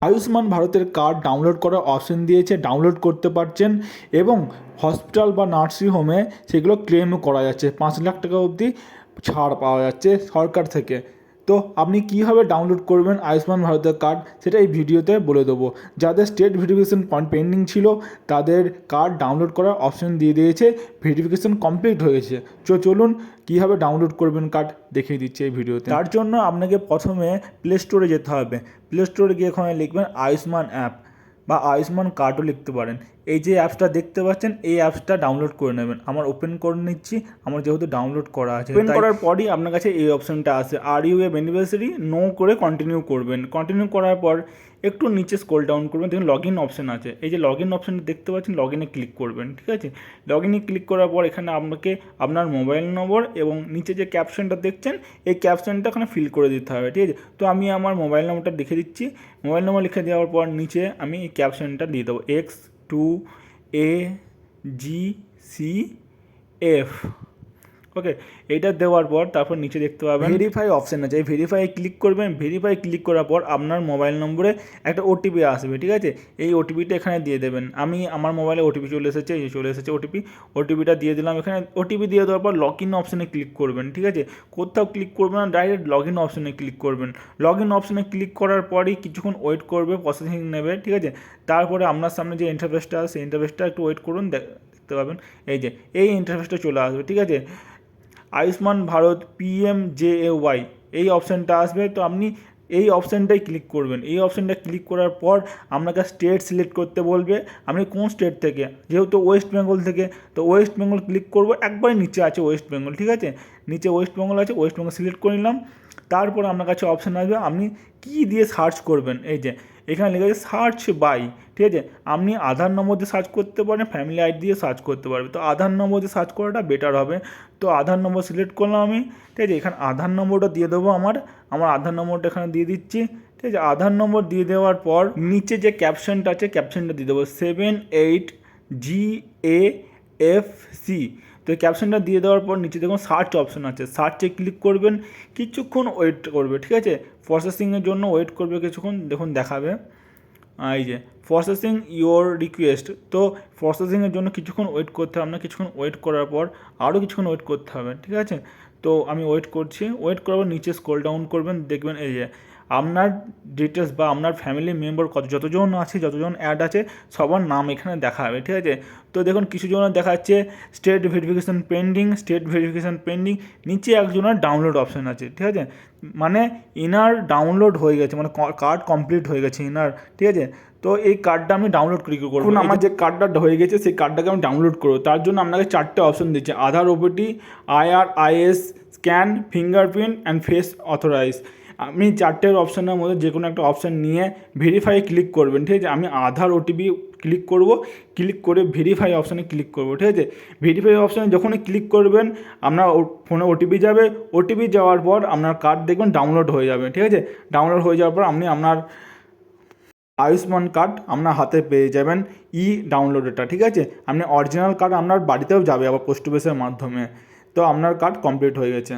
আয়ুষ্মান ভারতের card download করার option দিয়েছে, ডাউনলোড করতে পারছেন এবং হসপিটাল বা নার্সিং হোমে সেগুলো ক্লেমও করা যাচ্ছে। 5 লাখ টাকা অবধি ছাড় পাওয়া যাচ্ছে সরকার থেকে। তো আপনি কীভাবে ডাউনলোড করবেন আয়ুষ্মান ভারতের কার্ড সেটা এই ভিডিওতে বলে দেবো। যাদের স্টেট ভেরিফিকেশন পেন্ডিং ছিল তাদের কার্ড ডাউনলোড করার অপশন দিয়ে দিয়েছে, ভেরিফিকেশন কমপ্লিট হয়ে গেছে। চলুন কীভাবে ডাউনলোড করবেন কার্ড দেখিয়ে দিচ্ছি এই ভিডিওতে। তার জন্য আপনাকে প্রথমে প্লে স্টোরে যেতে হবে। প্লে স্টোরে গিয়ে ওখানে লিখবেন আয়ুষ্মান অ্যাপ বা আয়ুষ্মান কার্ডও লিখতে পারেন। এই যে অ্যাপসটা দেখতে পাচ্ছেন এই অ্যাপসটা ডাউনলোড করে নেবেন। আমার ওপেন করে নিচ্ছি, আমার যেহেতু ডাউনলোড করা আছে। ওপেন করার পরই আপনার কাছে এই অপশনটা আসে, are you a beneficiary, no করে কন্টিনিউ করবেন। কন্টিনিউ করার পর একটু নিচে স্ক্রল ডাউন করবেন, দেখুন লগ ইন অপশন আছে। এই যে লগ ইন অপশনটা দেখতে পাচ্ছেন, লগ ইনে ক্লিক করবেন। ঠিক আছে, লগ ইনে ক্লিক করার পর এখানে আপনাকে আপনার মোবাইল নম্বর এবং নিচে যে ক্যাপশনটা দেখছেন এই ক্যাপশনটা এখানে ফিল করে দিতে হবে। ঠিক আছে, তো আমি আমার মোবাইল নম্বরটা লিখে দিচ্ছি। মোবাইল নম্বর লিখে দেওয়ার পর নিচে আমি এই ক্যাপশনটা দিয়ে দেবো, X2AGCF। ওকে, এইটা দেওয়ার পর তারপর নিচে দেখতে পাবেন ভেরিফাই অপশান আছে। এই ভেরিফাই ক্লিক করবেন। ভেরিফাই ক্লিক করার পর আপনার মোবাইল নম্বরে একটা ওটিপি আসবে। ঠিক আছে, এই ওটিপিটা এখানে দিয়ে দেবেন। আমি আমার মোবাইলে ওটিপি চলে এসেছে, এই চলে এসেছে ওটিপিটা দিয়ে দিলাম। এখানে ওটিপি দিয়ে দেওয়ার পর লগ ইন অপশানে ক্লিক করবেন। ঠিক আছে, কোথাও ক্লিক করবেন না, ডাইরেক্ট লগ ইন অপশানে ক্লিক করবেন। লগ ইন অপশানে ক্লিক করার পরই কিছুক্ষণ ওয়েট করবে, প্রসেসিং নেবে। ঠিক আছে, তারপরে আপনার সামনে যে ইন্টারফেসটা আছে সেই ইন্টারফেসটা একটু ওয়েট করুন, দেখতে পাবেন এই যে এই ইন্টারফেসটা চলে আসবে। ঠিক আছে, আয়ুষ্মান ভারত PMJAY এই অপশানটা আসবে। তো আপনি এই অপশানটাই ক্লিক করবেন। এই অপশানটা ক্লিক করার পর আপনাকে স্টেট সিলেক্ট করতে বলবে, আপনি কোন স্টেট থেকে। যেহেতু ওয়েস্ট বেঙ্গল থেকে, তো ওয়েস্ট বেঙ্গল ক্লিক করবো। একবারে নিচে আছে ওয়েস্ট বেঙ্গল। ঠিক আছে, নিচে ওয়েস্ট বেঙ্গল আছে, ওয়েস্ট বেঙ্গল সিলেক্ট করে নিলাম। তারপর আপনার কাছে অপশান আসবে আপনি কী দিয়ে সার্চ করবেন। এই যে এখানে লেখা আছে সার্চ বাই। ঠিক আছে, আপনি আধার নম্বর দিয়ে সার্চ করতে পারেন, ফ্যামিলি আইডি দিয়ে সার্চ করতে পারবেন। তো আধার নম্বর দিয়ে সার্চ করাটা বেটার হবে। তো আধার নম্বর সিলেক্ট করলাম আমি। ঠিক আছে, এখানে আধার নম্বরটা দিয়ে দেবো। আমার আধার নম্বরটা এখানে দিয়ে দিচ্ছি। ঠিক আছে, আধার নম্বর দিয়ে দেওয়ার পর নিচে যে ক্যাপশনটা আছে ক্যাপশনটা দিয়ে দেবো 78GAFC। তো এই ক্যাপশনটা দিয়ে দেওয়ার পর নিচে দেখুন সার্চ অপশন আছে, সার্চে ক্লিক করবেন। কিছুক্ষণ ওয়েট করবে। ঠিক আছে, প্রসেসিংয়ের জন্য ওয়েট করবে কিছুক্ষণ। দেখুন দেখাবে এই যে প্রসেসিং ইওর রিকোয়েস্ট। তো প্রসেসিংয়ের জন্য কিছুক্ষণ ওয়েট করতে হবে। আপনার কিছুক্ষণ ওয়েট করার পর আরও কিছুক্ষণ ওয়েট করতে হবে। ঠিক আছে, তো আমি ওয়েট করছি। ওয়েট করার পর নিচে স্ক্রল ডাউন করবেন, দেখবেন এই যে আপনার ডিটেলস বা আপনার ফ্যামিলি মেম্বার যতজন আছে, যতজন অ্যাড আছে সবার নাম এখানে দেখা হবে। ঠিক আছে, তো দেখুন কিছু জনের দেখাচ্ছে স্টেট ভেরিফিকেশান পেন্ডিং, নিচে একজনের ডাউনলোড অপশান আছে। ঠিক আছে, মানে ইনার ডাউনলোড হয়ে গেছে, মানে কার্ড কমপ্লিট হয়ে গেছে ইনার। ঠিক আছে, তো এই কার্ডটা আমি ডাউনলোড কী করবো। আমার যে কার্ডটা হয়ে গেছে সেই কার্ডটাকে আমি ডাউনলোড করবো। তার জন্য আপনাকে 4টে অপশন দিচ্ছে, আধার ওপিটি, IRIS scan, fingerprint and face authorize. আপনি 4টের অপশানের মধ্যে যে কোনো একটা অপশান নিয়ে ভেরিফাই ক্লিক করবেন। ঠিক আছে, আমি আধার ওটিপি ক্লিক করব, ক্লিক করে ভেরিফাই অপশানে ক্লিক করব। ঠিক আছে, ভেরিফাই অপশানে যখনই ক্লিক করবেন আপনার ফোনে ওটিপি যাবে। ওটিপি যাওয়ার পর আপনার কার্ড দেখবেন ডাউনলোড হয়ে যাবে। ঠিক আছে, ডাউনলোড হয়ে যাওয়ার পর আপনি আপনার আয়ুষ্মান কার্ড আপনার হাতে পেয়ে যাবেন ডাউনলোডেরটা। ঠিক আছে, আপনি অরিজিনাল কার্ড আপনার বাড়িতেও যাবে আবার পোস্ট অফিসের মাধ্যমে। তো আপনার কার্ড কমপ্লিট হয়ে গেছে।